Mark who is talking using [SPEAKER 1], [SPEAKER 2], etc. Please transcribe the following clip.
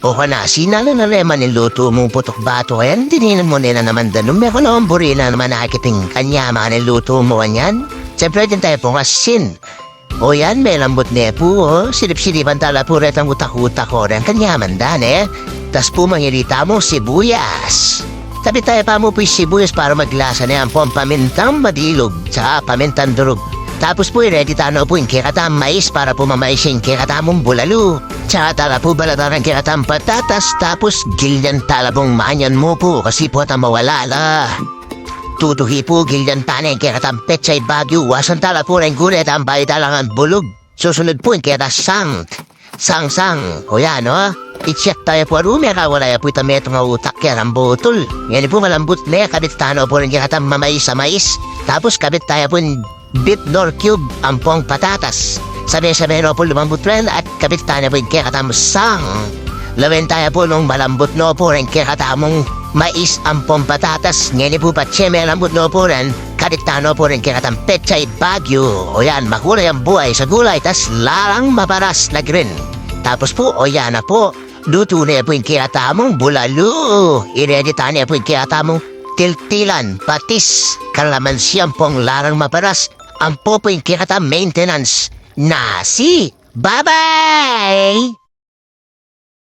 [SPEAKER 1] O na, sinalo na naman niluto mong putok bato yan. Dininan mo nila naman danong. Meron akong buri na naman nakiting kanya mga niluto mo yan. Siyempre din tayo pong asin. O yan, may lambot na po. Silip-silipan tala po rin ang utak-utak ko rin. Kanya mandan Tas po mangirita mo sibuyas. Tabi tayo pa mo po yung sibuyas para maglasa na yan po ang pamintang madilog. Tsaka pamintang durog. Tapos po ready tayo po yung kikatam mais para po mamais yung kikatamong bulalo. Tsaka tala po balatan ng kikatam patatas. Tapos gilyan tala pong manyan mo po kasi po mawala la. Tutuhi po gilyan tanay kikatam pechay bagyo. Wasan tala po rin gulit ang bayi talangan bulog. Susunod po yung kikatasang. Sang-sang. O yan I-check tayo po rumera wala ya po itameto nga utak kaya ang botol. Yan po malambot na kabit tano po rin kikatam mamais sa mais. Tapos kabit tayo po bit nor cube ang pong patatas. Sabi-sabi no po lumambot rin at kabit tayo po yung kikatamsang. Lawin tayo po nung malambot no po rin kikatamong mais ang pong patatas. Ngayon po patse may lambot no po rin kabit tayo po rin kikatam pechay bagyo. O yan, makulay ang buhay sa gulay tas larang maparas na green. Tapos po, o yan na po, luto na po yung kikatamong bulalo. I-ready tayo na po yung kikatamong tiltilan, patis, kalamansyang pong larang maparas. Ang po po yung kikata maintenance. Nasi! Bye-bye!